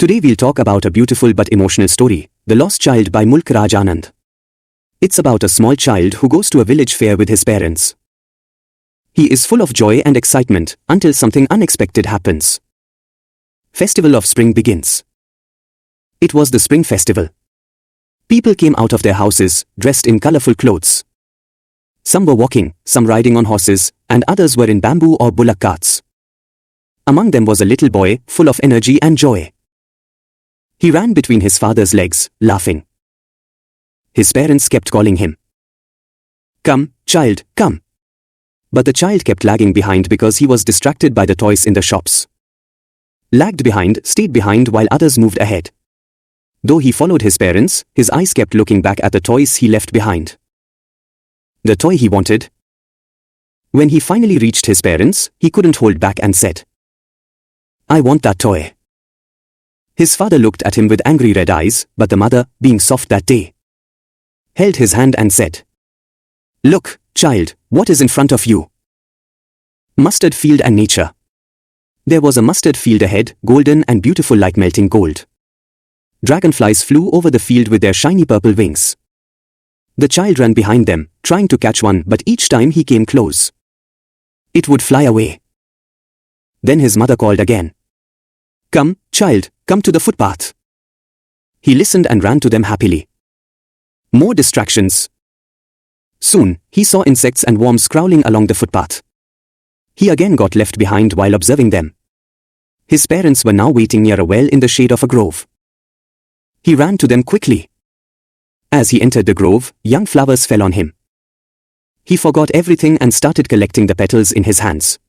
Today we'll talk about a beautiful but emotional story, The Lost Child by Mulk Raj Anand. It's about a small child who goes to a village fair with his parents. He is full of joy and excitement until something unexpected happens. Festival of Spring begins. It was the Spring Festival. People came out of their houses, dressed in colorful clothes. Some were walking, some riding on horses, and others were in bamboo or bullock carts. Among them was a little boy, full of energy and joy. He ran between his father's legs, laughing. His parents kept calling him. "Come, child, come." But the child kept lagging behind because he was distracted by the toys in the shops. Lagged behind, stayed behind while others moved ahead. Though he followed his parents, his eyes kept looking back at the toys he left behind. The toy he wanted. When he finally reached his parents, he couldn't hold back and said, "I want that toy." His father looked at him with angry red eyes, but the mother, being soft that day, held his hand and said, "Look, child, what is in front of you?" Mustard field and nature. There was a mustard field ahead, golden and beautiful like melting gold. Dragonflies flew over the field with their shiny purple wings. The child ran behind them, trying to catch one, but each time he came close, it would fly away. Then his mother called again. "Come, child, come to the footpath." He listened and ran to them happily. More distractions. Soon, he saw insects and worms crawling along the footpath. He again got left behind while observing them. His parents were now waiting near a well in the shade of a grove. He ran to them quickly. As he entered the grove, young flowers fell on him. He forgot everything and started collecting the petals in his hands.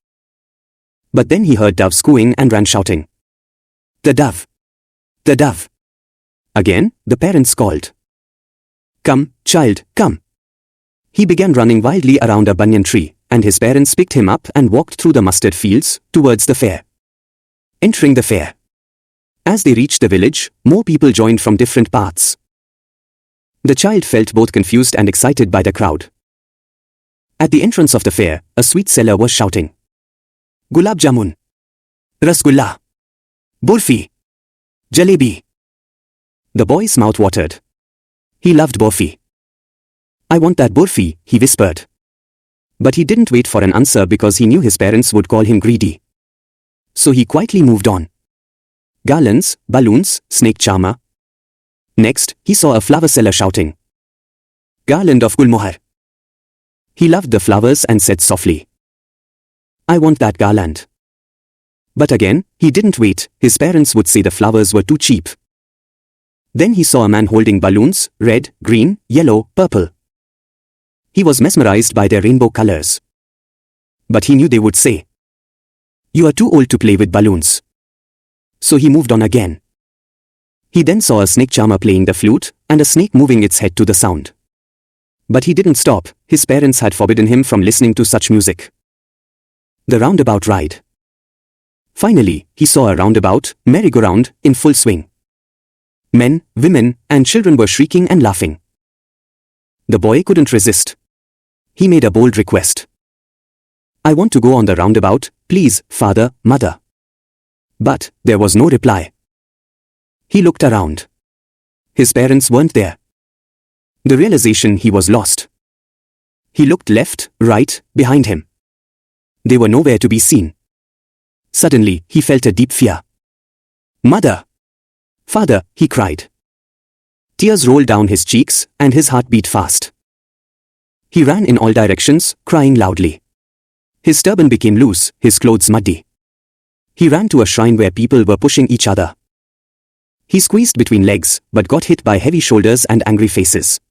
But then he heard doves cooing and ran shouting, "The dove! The dove!" Again, the parents called. "Come, child, come." He began running wildly around a banyan tree, and his parents picked him up and walked through the mustard fields, towards the fair. Entering the fair. As they reached the village, more people joined from different paths. The child felt both confused and excited by the crowd. At the entrance of the fair, a sweet seller was shouting, "Gulab Jamun! Rasgulla! Burfi! Jalebi!" The boy's mouth watered. He loved burfi. "I want that burfi," he whispered. But he didn't wait for an answer because he knew his parents would call him greedy. So he quietly moved on. Garlands, balloons, snake charmer. Next, he saw a flower seller shouting, "Garland of Gulmohar." He loved the flowers and said softly, "I want that garland." But again, he didn't wait, his parents would say the flowers were too cheap. Then he saw a man holding balloons, red, green, yellow, purple. He was mesmerized by their rainbow colors. But he knew they would say, "You are too old to play with balloons." So he moved on again. He then saw a snake charmer playing the flute, and a snake moving its head to the sound. But he didn't stop, his parents had forbidden him from listening to such music. The roundabout ride. Finally, he saw a roundabout, merry-go-round, in full swing. Men, women, and children were shrieking and laughing. The boy couldn't resist. He made a bold request. "I want to go on the roundabout, please, father, mother." But there was no reply. He looked around. His parents weren't there. The realization he was lost. He looked left, right, behind him. They were nowhere to be seen. Suddenly, he felt a deep fear. "Mother! Father!" he cried. Tears rolled down his cheeks, and his heart beat fast. He ran in all directions, crying loudly. His turban became loose, his clothes muddy. He ran to a shrine where people were pushing each other. He squeezed between legs, but got hit by heavy shoulders and angry faces.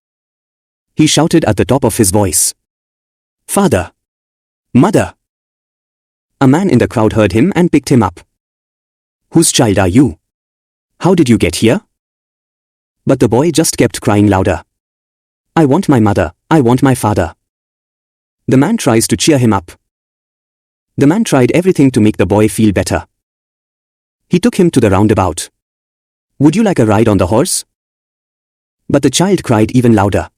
He shouted at the top of his voice, "Father! Mother!" A man in the crowd heard him and picked him up. "Whose child are you? How did you get here?" But the boy just kept crying louder. "I want my mother, I want my father." The man tries to cheer him up. The man tried everything to make the boy feel better. He took him to the roundabout. "Would you like a ride on the horse?" But the child cried even louder.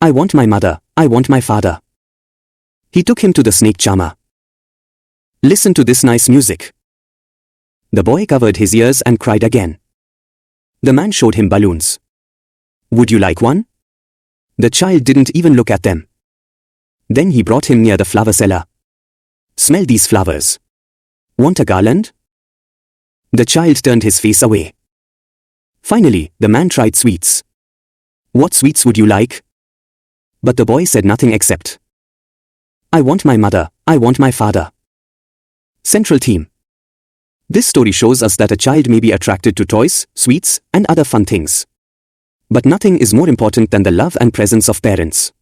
"I want my mother, I want my father." He took him to the snake charmer. "Listen to this nice music." The boy covered his ears and cried again. The man showed him balloons. Would you like one? The child didn't even look at them. Then he brought him near the flower cellar. Smell these flowers. Want a garland? The child turned his face away. Finally, the man tried sweets. What sweets would you like? But the boy said nothing except, I want my mother, I want my father. Central theme. This story shows us that a child may be attracted to toys, sweets, and other fun things. But nothing is more important than the love and presence of parents.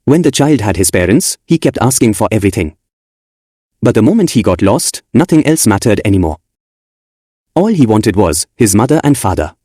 When the child had his parents, he kept asking for everything. But the moment he got lost, nothing else mattered anymore. All he wanted was his mother and father.